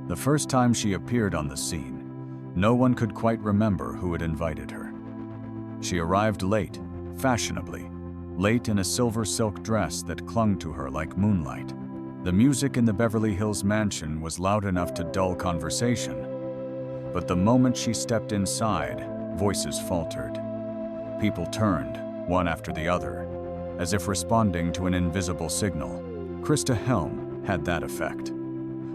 The first time she appeared on the scene, no one could quite remember who had invited her. She arrived late, fashionably, late in a silver silk dress that clung to her like moonlight. The music in the Beverly Hills mansion was loud enough to dull conversation, but the moment she stepped inside, voices faltered. People turned, one after the other, as if responding to an invisible signal. Christa Helm had that effect.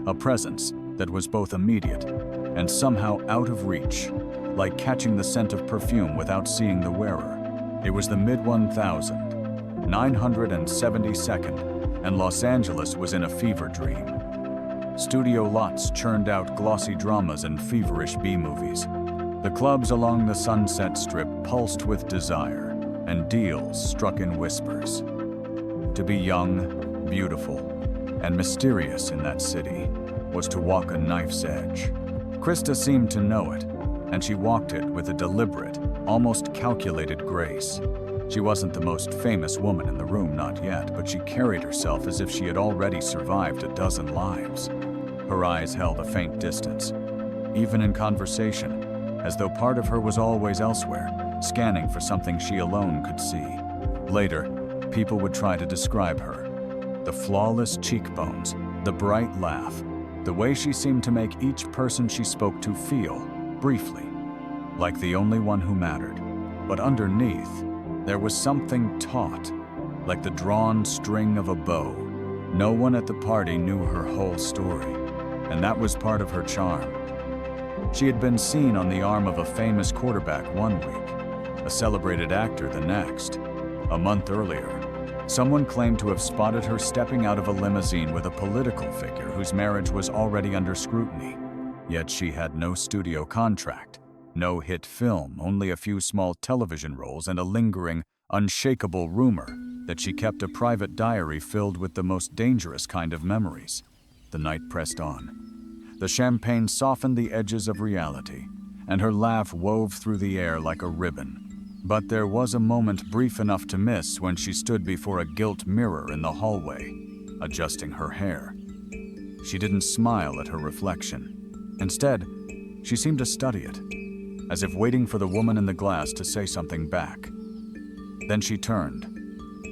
A presence that was both immediate and somehow out of reach, like catching the scent of perfume without seeing the wearer. It was the mid-1972nd, and Los Angeles was in a fever dream. Studio lots churned out glossy dramas and feverish B-movies. The clubs along the Sunset Strip pulsed with desire, and deals struck in whispers. To be young, beautiful, and mysterious in that city was to walk a knife's edge. Christa seemed to know it, and she walked it with a deliberate, almost calculated grace. She wasn't the most famous woman in the room, not yet, but she carried herself as if she had already survived a dozen lives. Her eyes held a faint distance, even in conversation, as though part of her was always elsewhere, scanning for something she alone could see. Later, people would try to describe her. The flawless cheekbones, the bright laugh, the way she seemed to make each person she spoke to feel, briefly, like the only one who mattered. But underneath, there was something taut, like the drawn string of a bow. No one at the party knew her whole story, and that was part of her charm. She had been seen on the arm of a famous quarterback one week, a celebrated actor the next. A month earlier, someone claimed to have spotted her stepping out of a limousine with a political figure whose marriage was already under scrutiny. Yet she had no studio contract, no hit film, only a few small television roles and a lingering, unshakable rumor that she kept a private diary filled with the most dangerous kind of memories. The night pressed on. The champagne softened the edges of reality, and her laugh wove through the air like a ribbon. But there was a moment brief enough to miss when she stood before a gilt mirror in the hallway, adjusting her hair. She didn't smile at her reflection. Instead, she seemed to study it, as if waiting for the woman in the glass to say something back. Then she turned,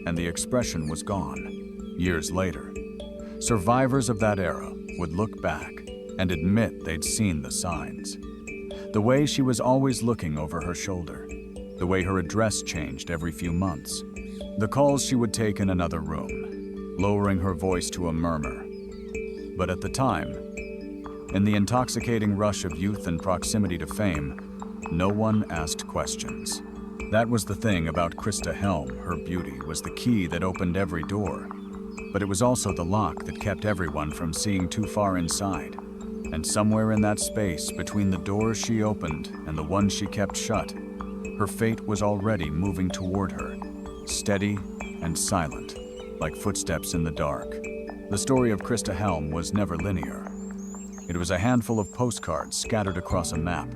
and the expression was gone. Years later, survivors of that era would look back and admit they'd seen the signs. The way she was always looking over her shoulder, the way her address changed every few months, the calls she would take in another room, lowering her voice to a murmur. But at the time, in the intoxicating rush of youth and proximity to fame, no one asked questions. That was the thing about Christa Helm. Her beauty was the key that opened every door, but it was also the lock that kept everyone from seeing too far inside. And somewhere in that space between the doors she opened and the ones she kept shut, her fate was already moving toward her, steady and silent, like footsteps in the dark. The story of Christa Helm was never linear. It was a handful of postcards scattered across a map,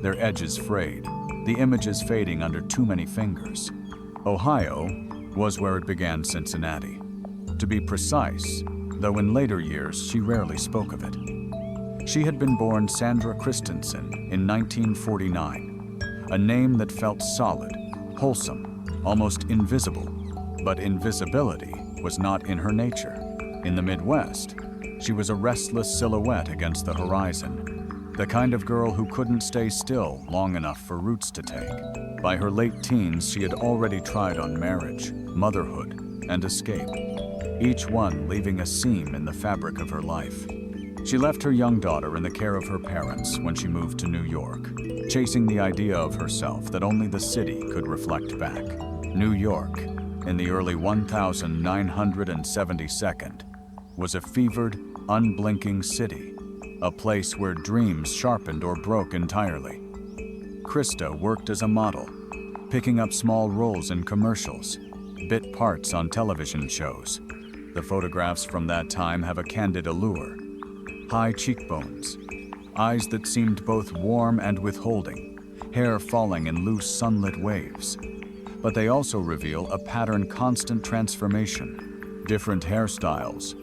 their edges frayed, the images fading under too many fingers. Ohio was where it began Cincinnati. To be precise, though in later years she rarely spoke of it. She had been born Sandra Christensen in 1949, a name that felt solid, wholesome, almost invisible. But invisibility was not in her nature. In the Midwest, she was a restless silhouette against the horizon, the kind of girl who couldn't stay still long enough for roots to take. By her late teens, she had already tried on marriage, motherhood, and escape, each one leaving a seam in the fabric of her life. She left her young daughter in the care of her parents when she moved to New York, chasing the idea of herself that only the city could reflect back. New York, in the early 1972nd, was a fevered, unblinking city, a place where dreams sharpened or broke entirely. Christa worked as a model, picking up small roles in commercials, bit parts on television shows. The photographs from that time have a candid allure. High cheekbones, eyes that seemed both warm and withholding, hair falling in loose sunlit waves. But they also reveal a pattern constant transformation, different hairstyles,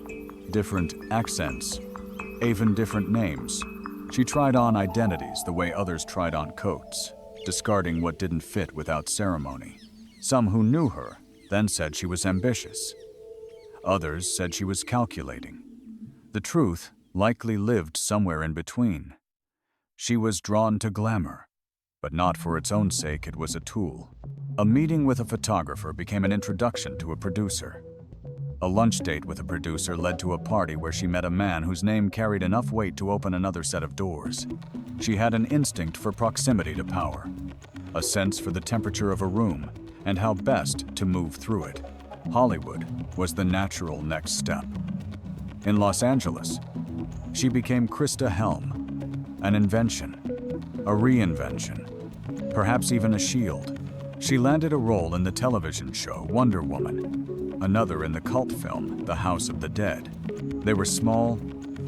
different accents, even different names. She tried on identities the way others tried on coats, discarding what didn't fit without ceremony. Some who knew her then said she was ambitious. Others said she was calculating. The truth likely lived somewhere in between. She was drawn to glamour, but not for its own sake. It was a tool. A meeting with a photographer became an introduction to a producer. A lunch date with a producer led to a party where she met a man whose name carried enough weight to open another set of doors. She had an instinct for proximity to power, a sense for the temperature of a room and how best to move through it. Hollywood was the natural next step. In Los Angeles, she became Christa Helm, an invention, a reinvention, perhaps even a shield. She landed a role in the television show Wonder Woman, another in the cult film The House of the Dead. They were small,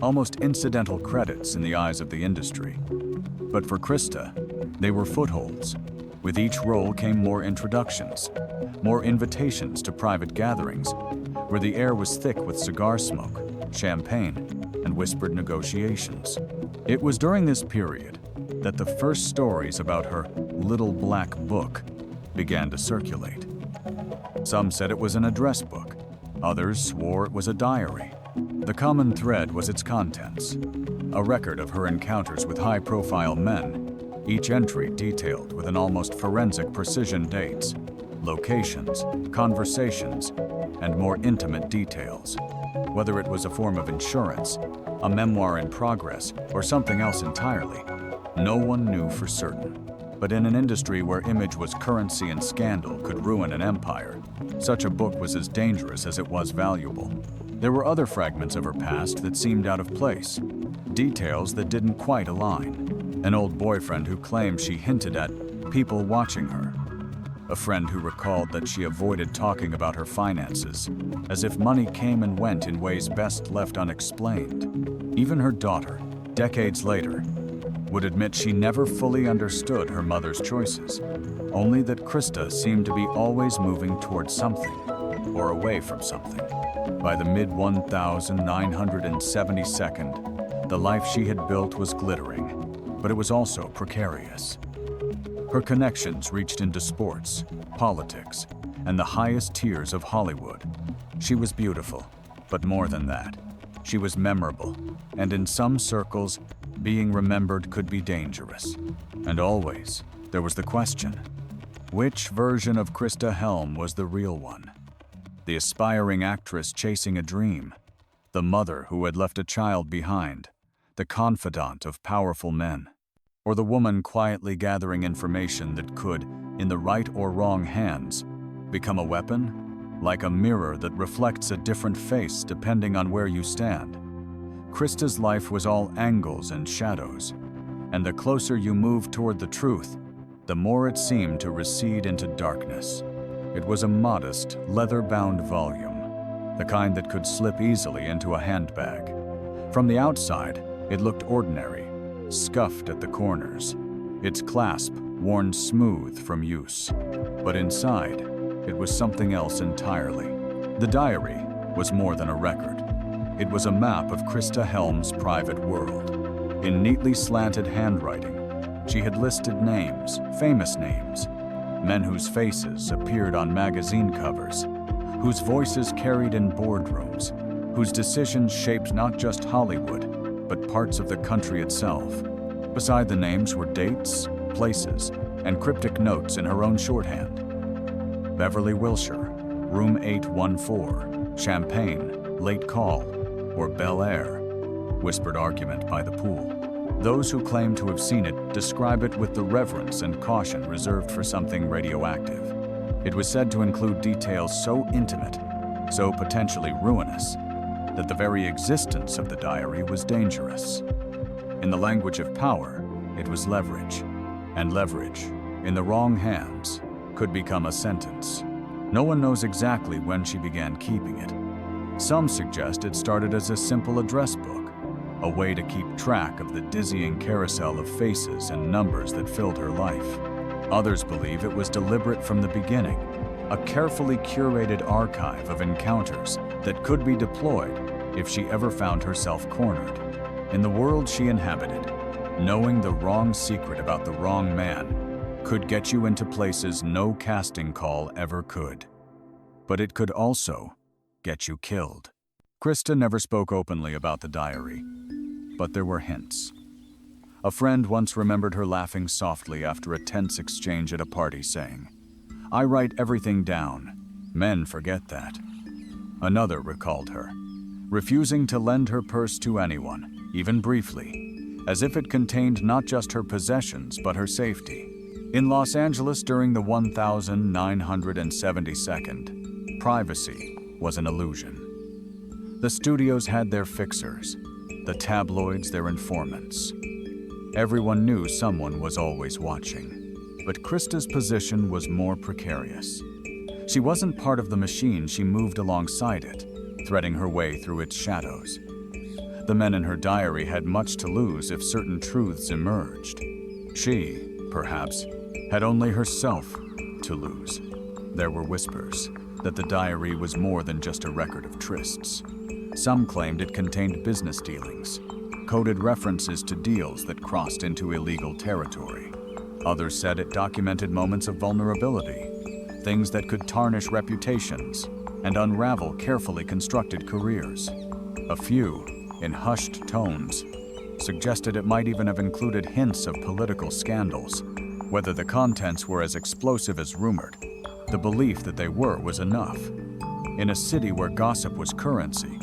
almost incidental credits in the eyes of the industry. But for Christa, they were footholds. With each role came more introductions, more invitations to private gatherings, where the air was thick with cigar smoke, champagne, and whispered negotiations. It was during this period that the first stories about her little black book began to circulate. Some said it was an address book. Others swore it was a diary. The common thread was its contents, a record of her encounters with high-profile men, each entry detailed with an almost forensic precision: dates, locations, conversations, and more intimate details. Whether it was a form of insurance, a memoir in progress, or something else entirely, no one knew for certain. But in an industry where image was currency and scandal could ruin an empire, such a book was as dangerous as it was valuable. There were other fragments of her past that seemed out of place, details that didn't quite align. An old boyfriend who claimed she hinted at people watching her. A friend who recalled that she avoided talking about her finances, as if money came and went in ways best left unexplained. Even her daughter, decades later, would admit she never fully understood her mother's choices, only that Christa seemed to be always moving towards something, or away from something. By the mid-1972nd, the life she had built was glittering, but it was also precarious. Her connections reached into sports, politics, and the highest tiers of Hollywood. She was beautiful, but more than that, she was memorable, and in some circles, being remembered could be dangerous. And always, there was the question: which version of Christa Helm was the real one? The aspiring actress chasing a dream, the mother who had left a child behind, the confidant of powerful men, or the woman quietly gathering information that could, in the right or wrong hands, become a weapon, like a mirror that reflects a different face depending on where you stand. Christa's life was all angles and shadows, and the closer you moved toward the truth, the more it seemed to recede into darkness. It was a modest, leather-bound volume, the kind that could slip easily into a handbag. From the outside, it looked ordinary, scuffed at the corners, its clasp worn smooth from use. But inside, it was something else entirely. The diary was more than a record. It was a map of Christa Helm's private world. In neatly slanted handwriting, she had listed names, famous names, men whose faces appeared on magazine covers, whose voices carried in boardrooms, whose decisions shaped not just Hollywood, but parts of the country itself. Beside the names were dates, places, and cryptic notes in her own shorthand. Beverly, Wilshire, room 814, Champagne, late call, or Bel Air, whispered argument by the pool. Those who claim to have seen it describe it with the reverence and caution reserved for something radioactive. It was said to include details so intimate, so potentially ruinous, that the very existence of the diary was dangerous. In the language of power, it was leverage, and leverage, in the wrong hands, could become a sentence. No one knows exactly when she began keeping it. Some suggest it started as a simple address book, a way to keep track of the dizzying carousel of faces and numbers that filled her life. Others believe it was deliberate from the beginning, a carefully curated archive of encounters that could be deployed if she ever found herself cornered. In the world she inhabited, knowing the wrong secret about the wrong man could get you into places no casting call ever could. But it could also get you killed. Christa never spoke openly about the diary, but there were hints. A friend once remembered her laughing softly after a tense exchange at a party, saying, "I write everything down. Men forget that." Another recalled her, refusing to lend her purse to anyone, even briefly, as if it contained not just her possessions but her safety. In Los Angeles during the 1972nd, privacy was an illusion. The studios had their fixers, the tabloids their informants. Everyone knew someone was always watching, but Christa's position was more precarious. She wasn't part of the machine, she moved alongside it, threading her way through its shadows. The men in her diary had much to lose if certain truths emerged. She, perhaps, had only herself to lose. There were whispers that the diary was more than just a record of trysts. Some claimed it contained business dealings, coded references to deals that crossed into illegal territory. Others said it documented moments of vulnerability, things that could tarnish reputations and unravel carefully constructed careers. A few, in hushed tones, suggested it might even have included hints of political scandals. Whether the contents were as explosive as rumored, the belief that they were was enough. In a city where gossip was currency,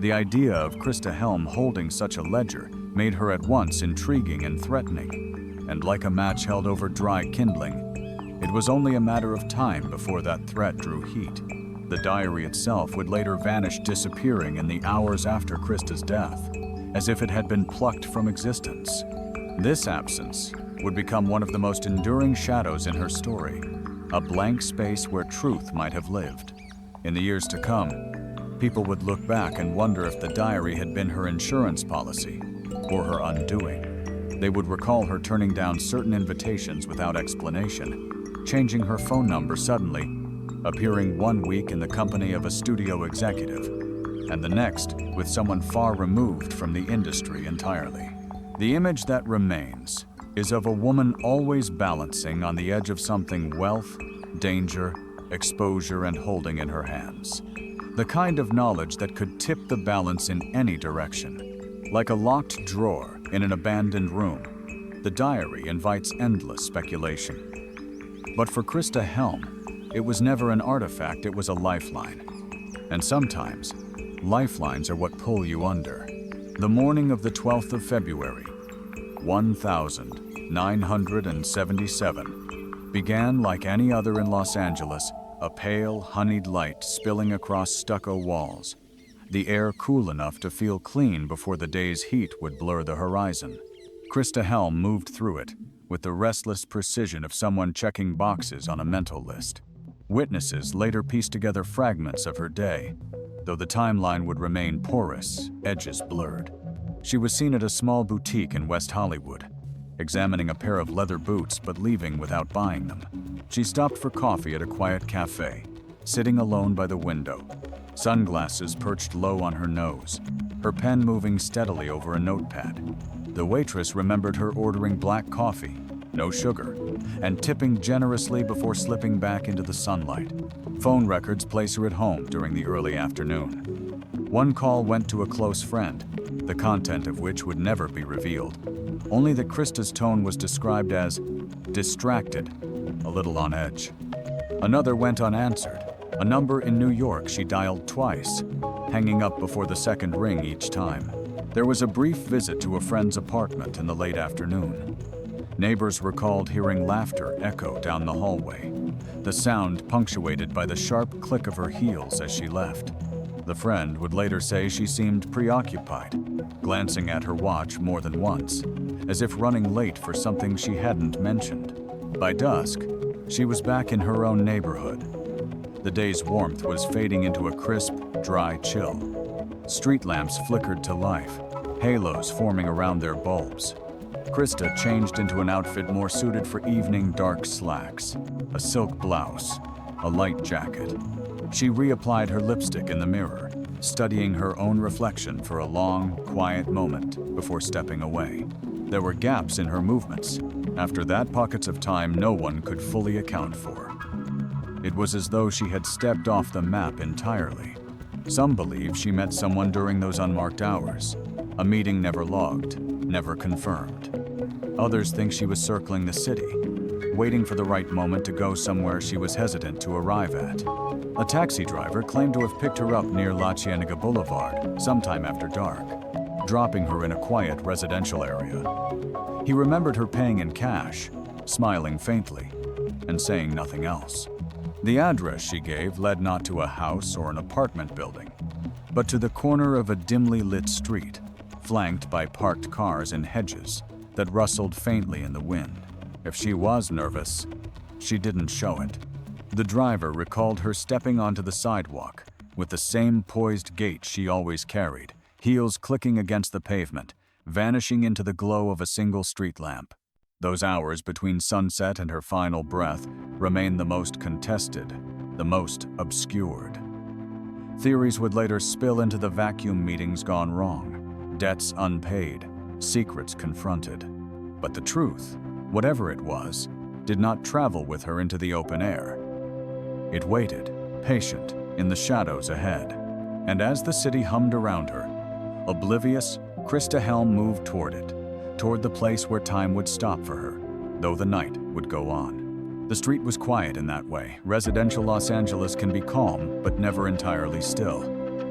the idea of Christa Helm holding such a ledger made her at once intriguing and threatening, and like a match held over dry kindling, it was only a matter of time before that threat drew heat. The diary itself would later vanish, disappearing in the hours after Christa's death, as if it had been plucked from existence. This absence would become one of the most enduring shadows in her story, a blank space where truth might have lived. In the years to come, people would look back and wonder if the diary had been her insurance policy or her undoing. They would recall her turning down certain invitations without explanation, changing her phone number suddenly, appearing one week in the company of a studio executive, and the next with someone far removed from the industry entirely. The image that remains is of a woman always balancing on the edge of something: wealth, danger, exposure, and holding in her hands. The kind of knowledge that could tip the balance in any direction. Like a locked drawer in an abandoned room, the diary invites endless speculation. But for Christa Helm, it was never an artifact, it was a lifeline. And sometimes, lifelines are what pull you under. The morning of the 12th of February, 1977, began like any other in Los Angeles, a pale, honeyed light spilling across stucco walls, the air cool enough to feel clean before the day's heat would blur the horizon. Christa Helm moved through it with the restless precision of someone checking boxes on a mental list. Witnesses later pieced together fragments of her day, though the timeline would remain porous, edges blurred. She was seen at a small boutique in West Hollywood, examining a pair of leather boots but leaving without buying them. She stopped for coffee at a quiet cafe, sitting alone by the window, sunglasses perched low on her nose, her pen moving steadily over a notepad. The waitress remembered her ordering black coffee, no sugar, and tipping generously before slipping back into the sunlight. Phone records place her at home during the early afternoon. One call went to a close friend, the content of which would never be revealed. Only that Christa's tone was described as distracted, a little on edge. Another went unanswered, a number in New York she dialed twice, hanging up before the second ring each time. There was a brief visit to a friend's apartment in the late afternoon. Neighbors recalled hearing laughter echo down the hallway, the sound punctuated by the sharp click of her heels as she left. The friend would later say she seemed preoccupied, glancing at her watch more than once, as if running late for something she hadn't mentioned. By dusk, she was back in her own neighborhood. The day's warmth was fading into a crisp, dry chill. Street lamps flickered to life, halos forming around their bulbs. Christa changed into an outfit more suited for evening: dark slacks, a silk blouse, a light jacket. She reapplied her lipstick in the mirror, studying her own reflection for a long, quiet moment before stepping away. There were gaps in her movements. After that, pockets of time no one could fully account for. It was as though she had stepped off the map entirely. Some believe she met someone during those unmarked hours, a meeting never logged, never confirmed. Others think she was circling the city, waiting for the right moment to go somewhere she was hesitant to arrive at. A taxi driver claimed to have picked her up near La Cienega Boulevard sometime after dark, dropping her in a quiet residential area. He remembered her paying in cash, smiling faintly, and saying nothing else. The address she gave led not to a house or an apartment building, but to the corner of a dimly lit street, flanked by parked cars and hedges that rustled faintly in the wind. If she was nervous, she didn't show it. The driver recalled her stepping onto the sidewalk with the same poised gait she always carried, heels clicking against the pavement, vanishing into the glow of a single street lamp. Those hours between sunset and her final breath remain the most contested, the most obscured. Theories would later spill into the vacuum meetings gone wrong, debts unpaid, secrets confronted. But the truth, whatever it was, did not travel with her into the open air. It waited, patient, in the shadows ahead. And as the city hummed around her, oblivious, Christa Helm moved toward it, toward the place where time would stop for her, though the night would go on. The street was quiet in that way. Residential Los Angeles can be calm, but never entirely still.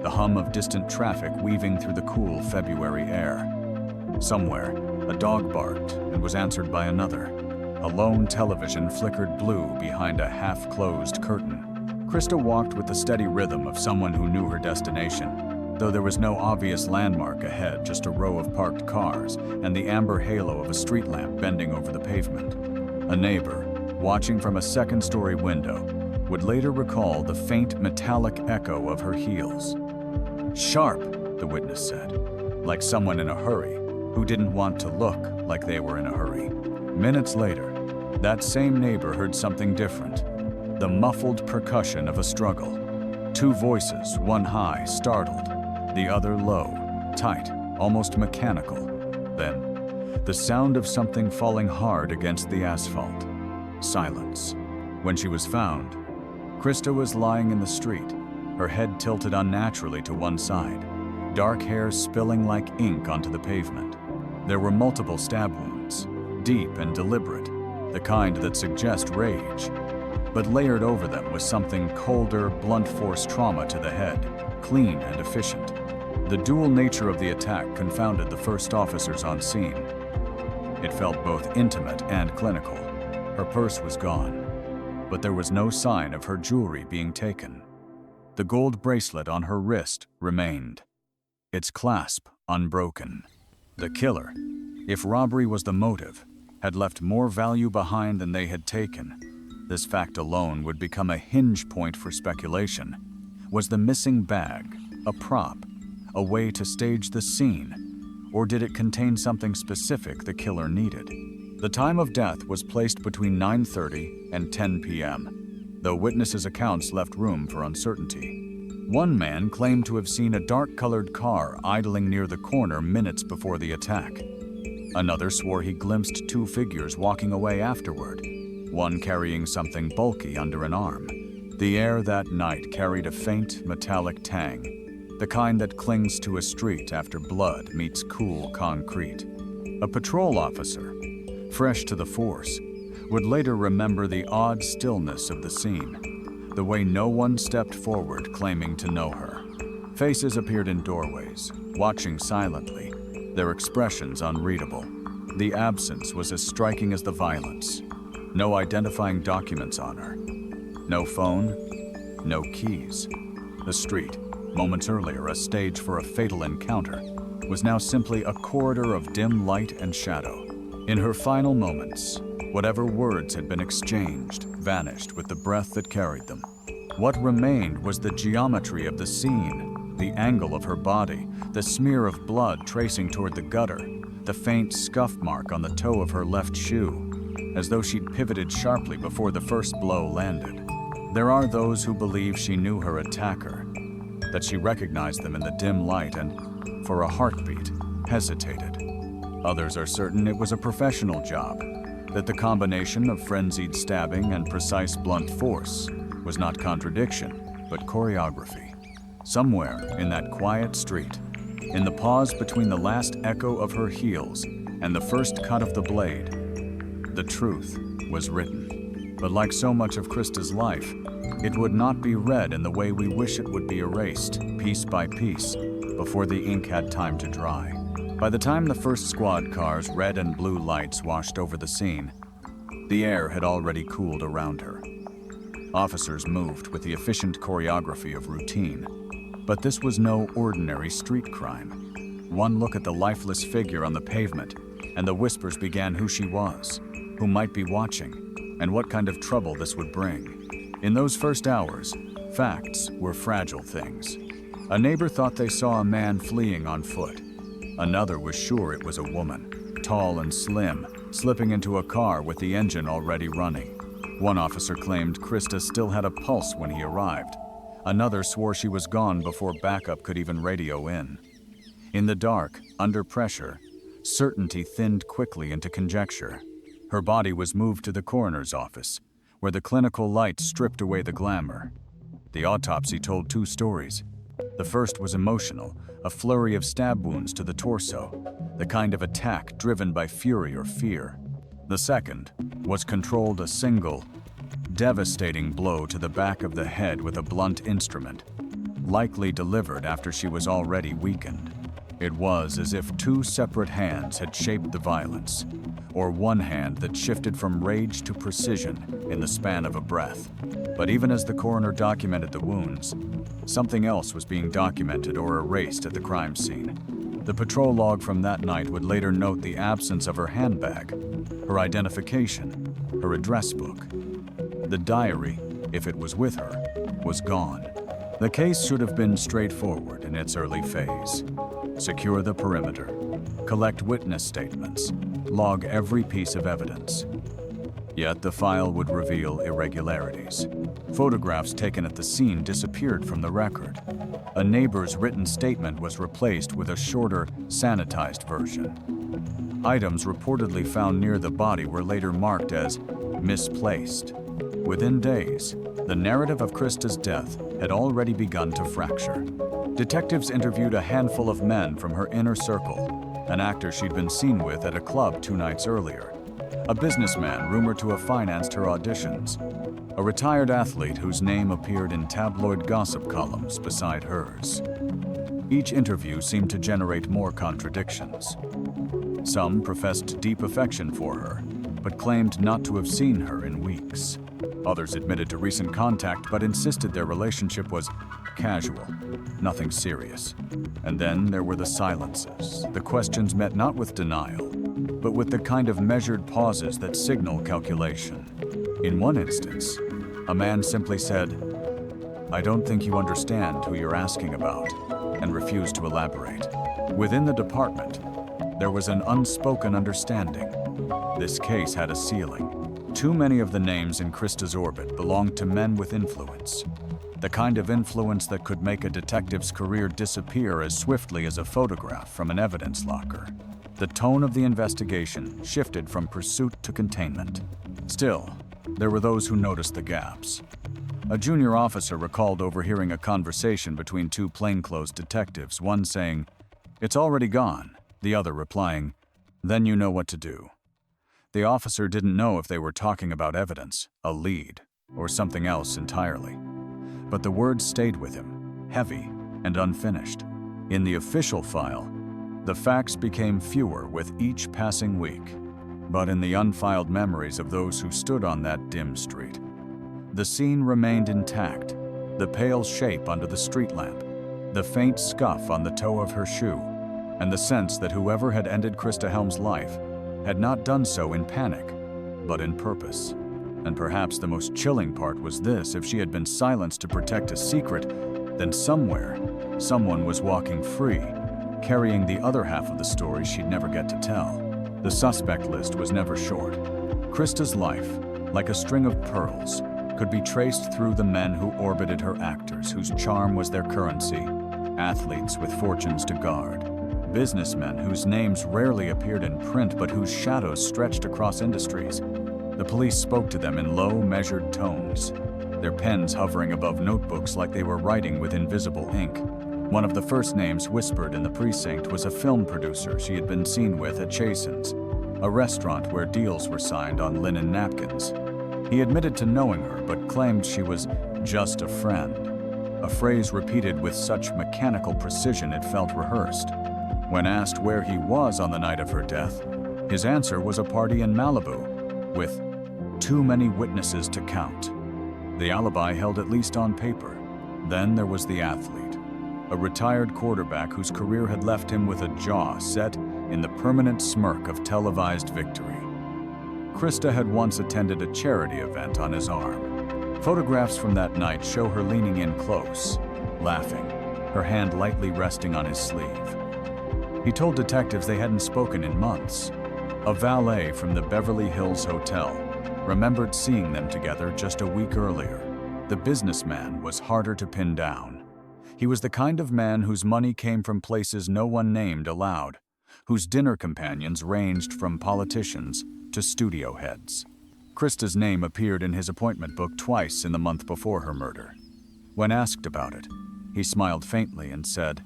The hum of distant traffic weaving through the cool February air. Somewhere, a dog barked and was answered by another. A lone television flickered blue behind a half-closed curtain. Christa walked with the steady rhythm of someone who knew her destination, though there was no obvious landmark ahead, just a row of parked cars and the amber halo of a street lamp bending over the pavement. A neighbor, watching from a second-story window, would later recall the faint metallic echo of her heels. "Sharp," the witness said, like someone in a hurry, who didn't want to look like they were in a hurry. Minutes later, that same neighbor heard something different, the muffled percussion of a struggle. Two voices, one high, startled, the other low, tight, almost mechanical. Then, the sound of something falling hard against the asphalt. Silence. When she was found, Christa was lying in the street, her head tilted unnaturally to one side, dark hair spilling like ink onto the pavement. There were multiple stab wounds, deep and deliberate, the kind that suggest rage. But layered over them was something colder, blunt force trauma to the head, clean and efficient. The dual nature of the attack confounded the first officers on scene. It felt both intimate and clinical. Her purse was gone, but there was no sign of her jewelry being taken. The gold bracelet on her wrist remained, its clasp unbroken. The killer, if robbery was the motive, had left more value behind than they had taken. This fact alone would become a hinge point for speculation. Was the missing bag a prop, a way to stage the scene, or did it contain something specific the killer needed? The time of death was placed between 9:30 and 10 p.m., though witnesses' accounts left room for uncertainty. One man claimed to have seen a dark-colored car idling near the corner minutes before the attack. Another swore he glimpsed two figures walking away afterward, one carrying something bulky under an arm. The air that night carried a faint, metallic tang, the kind that clings to a street after blood meets cool concrete. A patrol officer, fresh to the force, would later remember the odd stillness of the scene, the way no one stepped forward claiming to know her. Faces appeared in doorways, watching silently, their expressions unreadable. The absence was as striking as the violence. No identifying documents on her. No phone, no keys. The street, moments earlier a stage for a fatal encounter, was now simply a corridor of dim light and shadow. In her final moments, whatever words had been exchanged vanished with the breath that carried them. What remained was the geometry of the scene, the angle of her body, the smear of blood tracing toward the gutter, the faint scuff mark on the toe of her left shoe, as though she'd pivoted sharply before the first blow landed. There are those who believe she knew her attacker, that she recognized them in the dim light and, for a heartbeat, hesitated. Others are certain it was a professional job, that the combination of frenzied stabbing and precise blunt force was not contradiction, but choreography. Somewhere in that quiet street, in the pause between the last echo of her heels and the first cut of the blade, the truth was written. But like so much of Christa's life, it would not be read in the way we wish it would be erased, piece by piece, before the ink had time to dry. By the time the first squad car's red and blue lights washed over the scene, the air had already cooled around her. Officers moved with the efficient choreography of routine. But this was no ordinary street crime. One look at the lifeless figure on the pavement, and the whispers began who she was, who might be watching, and what kind of trouble this would bring. In those first hours, facts were fragile things. A neighbor thought they saw a man fleeing on foot. Another was sure it was a woman, tall and slim, slipping into a car with the engine already running. One officer claimed Christa still had a pulse when he arrived. Another swore she was gone before backup could even radio in. In the dark, under pressure, certainty thinned quickly into conjecture. Her body was moved to the coroner's office, where the clinical light stripped away the glamour. The autopsy told two stories. The first was emotional, a flurry of stab wounds to the torso, the kind of attack driven by fury or fear. The second was controlled, a single, devastating blow to the back of the head with a blunt instrument, likely delivered after she was already weakened. It was as if two separate hands had shaped the violence, or one hand that shifted from rage to precision in the span of a breath. But even as the coroner documented the wounds, something else was being documented or erased at the crime scene. The patrol log from that night would later note the absence of her handbag, her identification, her address book. The diary, if it was with her, was gone. The case should have been straightforward in its early phase. Secure the perimeter, collect witness statements, log every piece of evidence. Yet the file would reveal irregularities. Photographs taken at the scene disappeared from the record. A neighbor's written statement was replaced with a shorter, sanitized version. Items reportedly found near the body were later marked as misplaced. Within days, the narrative of Christa's death had already begun to fracture. Detectives interviewed a handful of men from her inner circle, an actor she'd been seen with at a club 2 nights earlier, a businessman rumored to have financed her auditions, a retired athlete whose name appeared in tabloid gossip columns beside hers. Each interview seemed to generate more contradictions. Some professed deep affection for her, but claimed not to have seen her in weeks. Others admitted to recent contact but insisted their relationship was casual, nothing serious. And then there were the silences, the questions met not with denial, but with the kind of measured pauses that signal calculation. In one instance, a man simply said, "I don't think you understand who you're asking about," and refused to elaborate. Within the department, there was an unspoken understanding. This case had a ceiling. Too many of the names in Christa's orbit belonged to men with influence. The kind of influence that could make a detective's career disappear as swiftly as a photograph from an evidence locker. The tone of the investigation shifted from pursuit to containment. Still, there were those who noticed the gaps. A junior officer recalled overhearing a conversation between two plainclothes detectives, one saying, "It's already gone," the other replying, "Then you know what to do." The officer didn't know if they were talking about evidence, a lead, or something else entirely. But the words stayed with him, heavy and unfinished. In the official file, the facts became fewer with each passing week. But in the unfiled memories of those who stood on that dim street, the scene remained intact, the pale shape under the street lamp, the faint scuff on the toe of her shoe, and the sense that whoever had ended Christa Helm's life had not done so in panic, but in purpose. And perhaps the most chilling part was this: if she had been silenced to protect a secret, then somewhere, someone was walking free, carrying the other half of the story she'd never get to tell. The suspect list was never short. Christa's life, like a string of pearls, could be traced through the men who orbited her actors. singers whose charm was their currency, athletes with fortunes to guard, businessmen whose names rarely appeared in print but whose shadows stretched across industries. The police spoke to them in low, measured tones, their pens hovering above notebooks like they were writing with invisible ink. One of the first names whispered in the precinct was a film producer she had been seen with at Chasen's, a restaurant where deals were signed on linen napkins. He admitted to knowing her, but claimed she was just a friend, a phrase repeated with such mechanical precision it felt rehearsed. When asked where he was on the night of her death, his answer was a party in Malibu, with too many witnesses to count. The alibi held at least on paper. Then there was the athlete, a retired quarterback whose career had left him with a jaw set in the permanent smirk of televised victory. Christa had once attended a charity event on his arm. Photographs from that night show her leaning in close, laughing, her hand lightly resting on his sleeve. He told detectives they hadn't spoken in months. A valet from the Beverly Hills Hotel remembered seeing them together just a week earlier. The businessman was harder to pin down. He was the kind of man whose money came from places no one named aloud, whose dinner companions ranged from politicians to studio heads. Christa's name appeared in his appointment book twice in the month before her murder. When asked about it, he smiled faintly and said,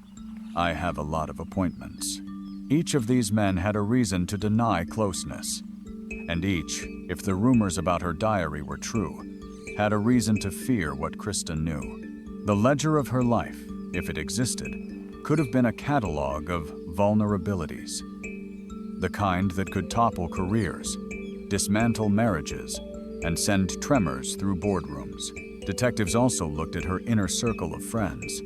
"I have a lot of appointments." Each of these men had a reason to deny closeness, and each, if the rumors about her diary were true, had a reason to fear what Christa knew. The ledger of her life, if it existed, could have been a catalog of vulnerabilities, the kind that could topple careers, dismantle marriages, and send tremors through boardrooms. Detectives also looked at her inner circle of friends.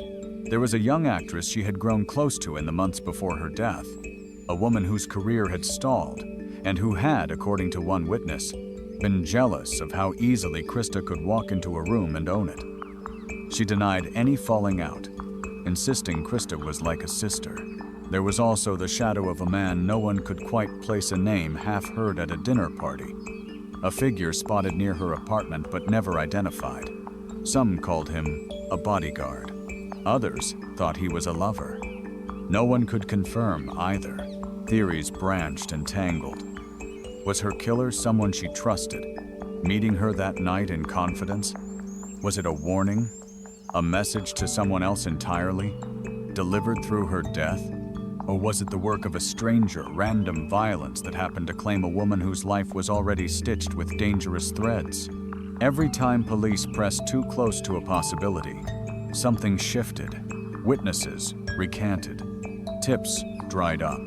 There was a young actress she had grown close to in the months before her death, a woman whose career had stalled, and who had, according to one witness, been jealous of how easily Christa could walk into a room and own it. She denied any falling out, insisting Christa was like a sister. There was also the shadow of a man no one could quite place a name half heard at a dinner party, a figure spotted near her apartment but never identified. Some called him a bodyguard. Others thought he was a lover. No one could confirm either. Theories branched and tangled. Was her killer someone she trusted, meeting her that night in confidence? Was it a warning? A message to someone else entirely, delivered through her death? Or was it the work of a stranger, random violence that happened to claim a woman whose life was already stitched with dangerous threads? Every time police pressed too close to a possibility, something shifted. Witnesses recanted. Tips dried up.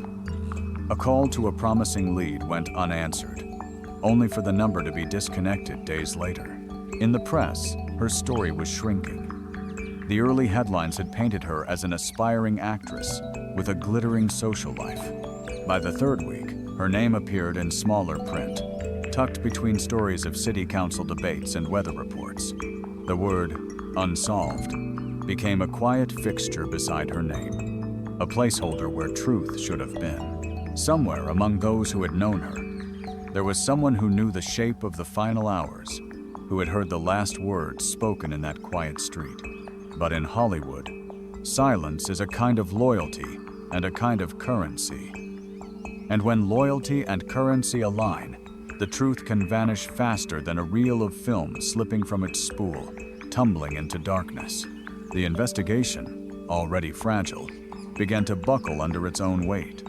A call to a promising lead went unanswered, only for the number to be disconnected days later. In the press, her story was shrinking. The early headlines had painted her as an aspiring actress with a glittering social life. By the third week, her name appeared in smaller print, tucked between stories of city council debates and weather reports. The word "Unsolved" became a quiet fixture beside her name, a placeholder where truth should have been. Somewhere among those who had known her, there was someone who knew the shape of the final hours, who had heard the last words spoken in that quiet street. But in Hollywood, silence is a kind of loyalty and a kind of currency. And when loyalty and currency align, the truth can vanish faster than a reel of film slipping from its spool, tumbling into darkness. The investigation, already fragile, began to buckle under its own weight.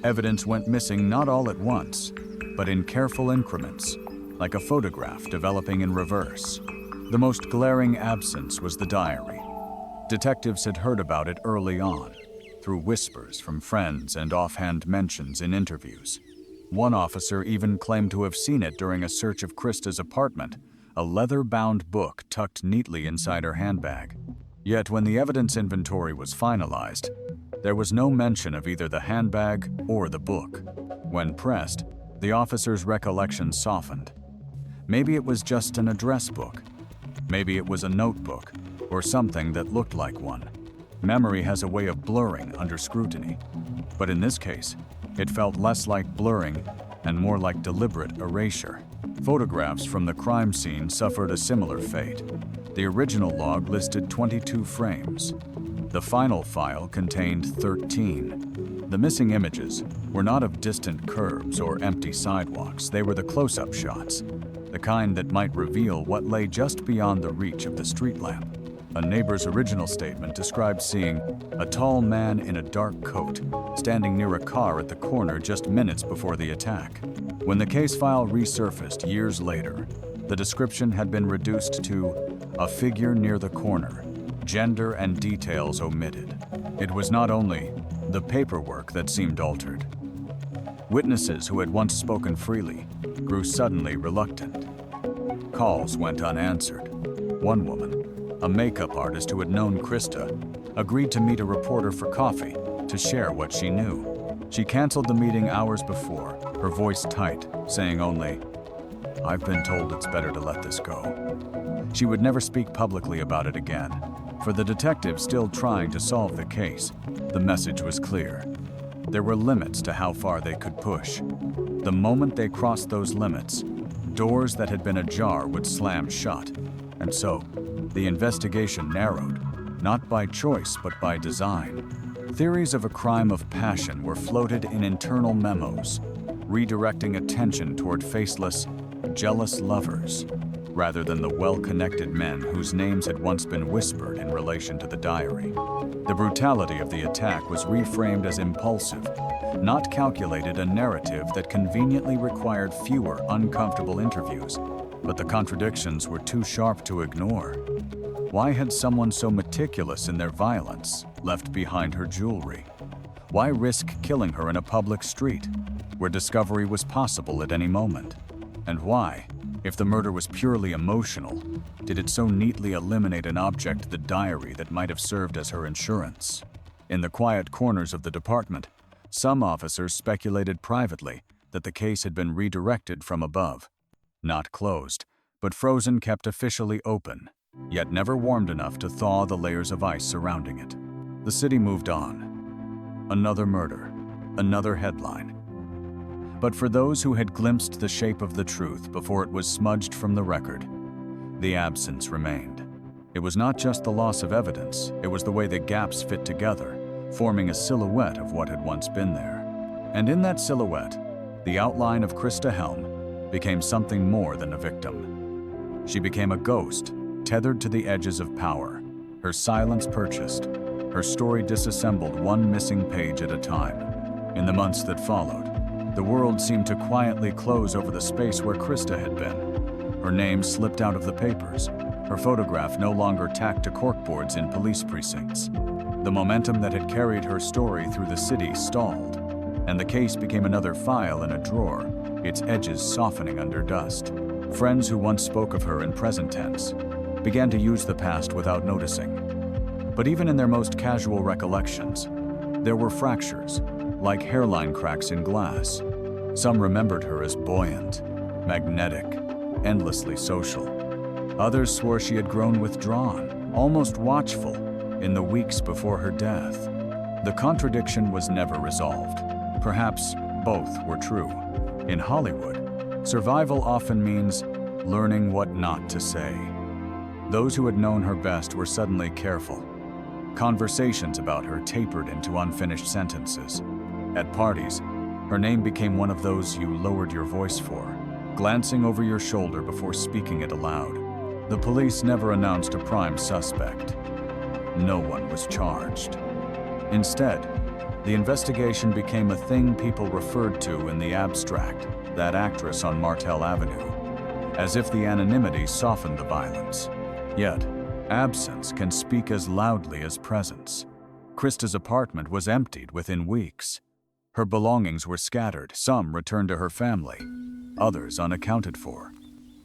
Evidence went missing not all at once, but in careful increments, like a photograph developing in reverse. The most glaring absence was the diary. Detectives had heard about it early on, through whispers from friends and offhand mentions in interviews. One officer even claimed to have seen it during a search of Christa's apartment, a leather-bound book tucked neatly inside her handbag. Yet when the evidence inventory was finalized, there was no mention of either the handbag or the book. When pressed, the officer's recollection softened. Maybe it was just an address book. Maybe it was a notebook, or something that looked like one. Memory has a way of blurring under scrutiny. But in this case, it felt less like blurring and more like deliberate erasure. Photographs from the crime scene suffered a similar fate. The original log listed 22 frames. The final file contained 13. The missing images were not of distant curbs or empty sidewalks. They were the close-up shots, the kind that might reveal what lay just beyond the reach of the street lamp. A neighbor's original statement described seeing a tall man in a dark coat standing near a car at the corner just minutes before the attack. When the case file resurfaced years later, the description had been reduced to a figure near the corner, gender and details omitted. It was not only the paperwork that seemed altered. Witnesses who had once spoken freely grew suddenly reluctant. Calls went unanswered. One woman, a makeup artist who had known Christa, agreed to meet a reporter for coffee to share what she knew. She canceled the meeting hours before, her voice tight, saying only, "I've been told it's better to let this go." She would never speak publicly about it again. For the detectives still trying to solve the case, the message was clear. There were limits to how far they could push. The moment they crossed those limits, doors that had been ajar would slam shut. And so, the investigation narrowed, not by choice but by design. Theories of a crime of passion were floated in internal memos, redirecting attention toward faceless, jealous lovers, rather than the well-connected men whose names had once been whispered in relation to the diary. The brutality of the attack was reframed as impulsive, not calculated a narrative that conveniently required fewer uncomfortable interviews, but the contradictions were too sharp to ignore. Why had someone so meticulous in their violence left behind her jewelry? Why risk killing her in a public street, where discovery was possible at any moment? And why, if the murder was purely emotional, did it so neatly eliminate an object, the diary, that might have served as her insurance? In the quiet corners of the department, some officers speculated privately that the case had been redirected from above. Not closed, but frozen kept officially open, yet never warmed enough to thaw the layers of ice surrounding it. The city moved on. Another murder, another headline. But for those who had glimpsed the shape of the truth before it was smudged from the record, the absence remained. It was not just the loss of evidence, it was the way the gaps fit together, forming a silhouette of what had once been there. And in that silhouette, the outline of Christa Helm became something more than a victim. She became a ghost, tethered to the edges of power, her silence purchased, her story disassembled one missing page at a time. In the months that followed, the world seemed to quietly close over the space where Christa had been. Her name slipped out of the papers, her photograph no longer tacked to corkboards in police precincts. The momentum that had carried her story through the city stalled, and the case became another file in a drawer, its edges softening under dust. Friends who once spoke of her in present tense began to use the past without noticing. But even in their most casual recollections, there were fractures, like hairline cracks in glass. Some remembered her as buoyant, magnetic, endlessly social. Others swore she had grown withdrawn, almost watchful, in the weeks before her death. The contradiction was never resolved. Perhaps both were true. In Hollywood, survival often means learning what not to say. Those who had known her best were suddenly careful. Conversations about her tapered into unfinished sentences. At parties, her name became one of those you lowered your voice for, glancing over your shoulder before speaking it aloud. The police never announced a prime suspect. No one was charged. Instead, the investigation became a thing people referred to in the abstract, that actress on Martel Avenue, as if the anonymity softened the violence. Yet, absence can speak as loudly as presence. Christa's apartment was emptied within weeks. Her belongings were scattered, some returned to her family, others unaccounted for.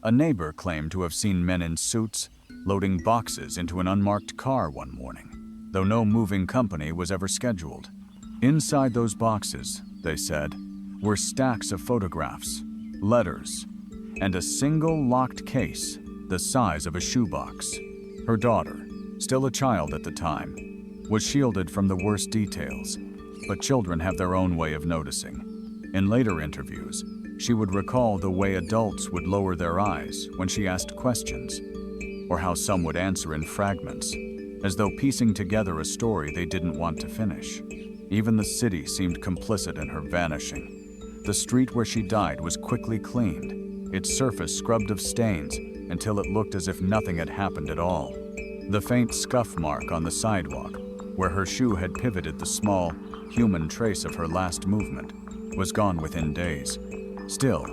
A neighbor claimed to have seen men in suits loading boxes into an unmarked car one morning, though no moving company was ever scheduled. Inside those boxes, they said, were stacks of photographs, letters, and a single locked case the size of a shoebox. Her daughter, still a child at the time, was shielded from the worst details, but children have their own way of noticing. In later interviews, she would recall the way adults would lower their eyes when she asked questions. or how some would answer in fragments, as though piecing together a story they didn't want to finish. Even the city seemed complicit in her vanishing. The street where she died was quickly cleaned, its surface scrubbed of stains until it looked as if nothing had happened at all. The faint scuff mark on the sidewalk, where her shoe had pivoted the small, human trace of her last movement, was gone within days. Still,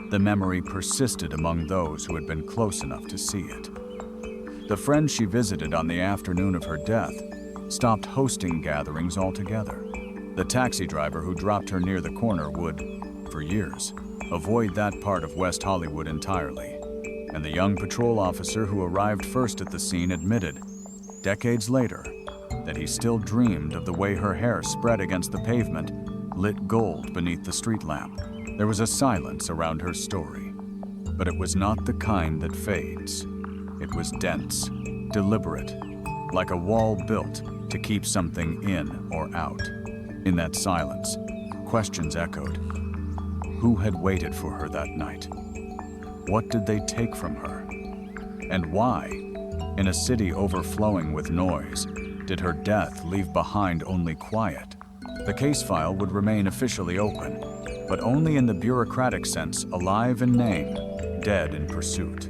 the memory persisted among those who had been close enough to see it. The friend she visited on the afternoon of her death stopped hosting gatherings altogether. The taxi driver who dropped her near the corner would, for years, avoid that part of West Hollywood entirely. And the young patrol officer who arrived first at the scene admitted, decades later, that he still dreamed of the way her hair spread against the pavement, lit gold beneath the street lamp. There was a silence around her story, but it was not the kind that fades. It was dense, deliberate, like a wall built to keep something in or out. In that silence, questions echoed. Who had waited for her that night? What did they take from her? And why, in a city overflowing with noise, did her death leave behind only quiet? The case file would remain officially open, but only in the bureaucratic sense, alive in name, dead in pursuit.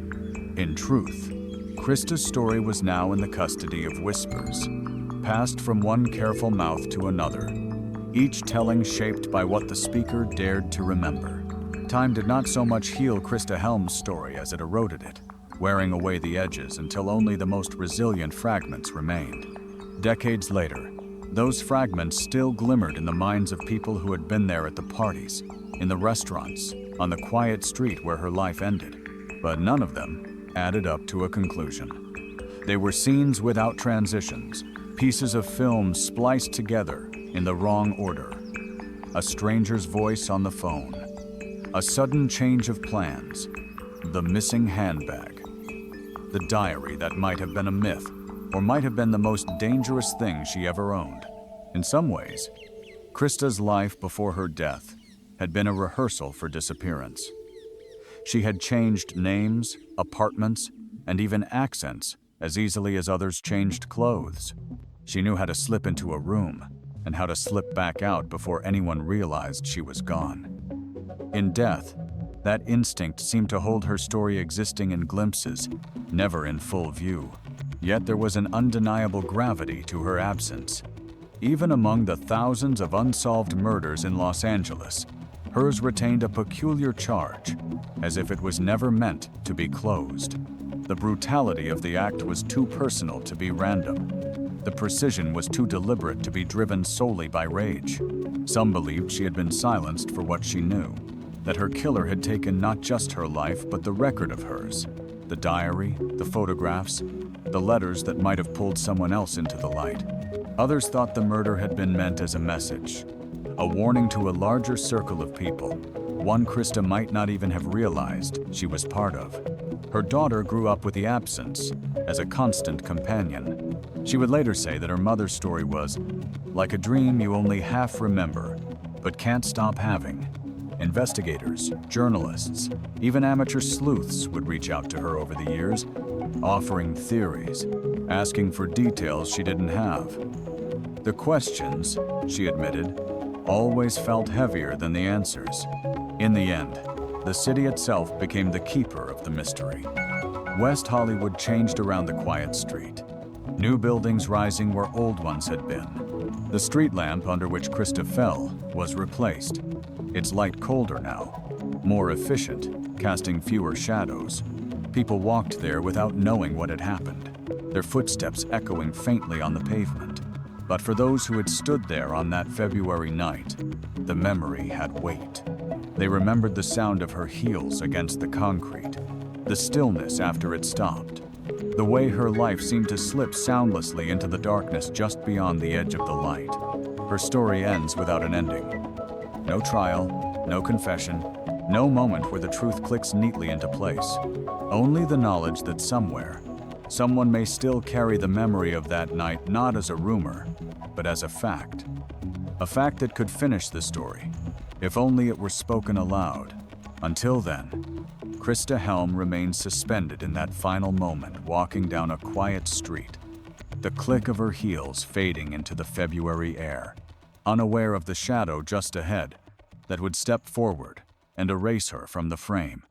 In truth, Christa's story was now in the custody of whispers, passed from one careful mouth to another, each telling shaped by what the speaker dared to remember. Time did not so much heal Christa Helm's story as it eroded it, wearing away the edges until only the most resilient fragments remained. Decades later, those fragments still glimmered in the minds of people who had been there at the parties, in the restaurants, on the quiet street where her life ended, but none of them added up to a conclusion. They were scenes without transitions, pieces of film spliced together in the wrong order. A stranger's voice on the phone, a sudden change of plans, the missing handbag, the diary that might have been a myth, or might have been the most dangerous thing she ever owned. In some ways, Christa's life before her death had been a rehearsal for disappearance. She had changed names, apartments, and even accents as easily as others changed clothes. She knew how to slip into a room and how to slip back out before anyone realized she was gone. In death, that instinct seemed to hold her story existing in glimpses, never in full view. Yet there was an undeniable gravity to her absence. Even among the thousands of unsolved murders in Los Angeles, hers retained a peculiar charge, as if it was never meant to be closed. The brutality of the act was too personal to be random. The precision was too deliberate to be driven solely by rage. Some believed she had been silenced for what she knew, that her killer had taken not just her life but the record of hers, the diary, the photographs, the letters that might have pulled someone else into the light. Others thought the murder had been meant as a message, a warning to a larger circle of people, one Christa might not even have realized she was part of. Her daughter grew up with the absence as a constant companion. She would later say that her mother's story was like a dream you only half remember, but can't stop having. Investigators, journalists, even amateur sleuths would reach out to her over the years, offering theories, asking for details she didn't have. The questions, she admitted, always felt heavier than the answers. In the end, the city itself became the keeper of the mystery. West Hollywood changed around the quiet street, new buildings rising where old ones had been. The street lamp under which Christa fell was replaced, its light colder now, more efficient, casting fewer shadows. People walked there without knowing what had happened, their footsteps echoing faintly on the pavement. But for those who had stood there on that February night, the memory had weight. They remembered the sound of her heels against the concrete, the stillness after it stopped, the way her life seemed to slip soundlessly into the darkness just beyond the edge of the light. Her story ends without an ending. No trial, no confession, no moment where the truth clicks neatly into place. Only the knowledge that somewhere, someone may still carry the memory of that night not as a rumor, but as a fact. A fact that could finish the story, if only it were spoken aloud. Until then, Christa Helm remained suspended in that final moment, walking down a quiet street, the click of her heels fading into the February air, unaware of the shadow just ahead that would step forward and erase her from the frame.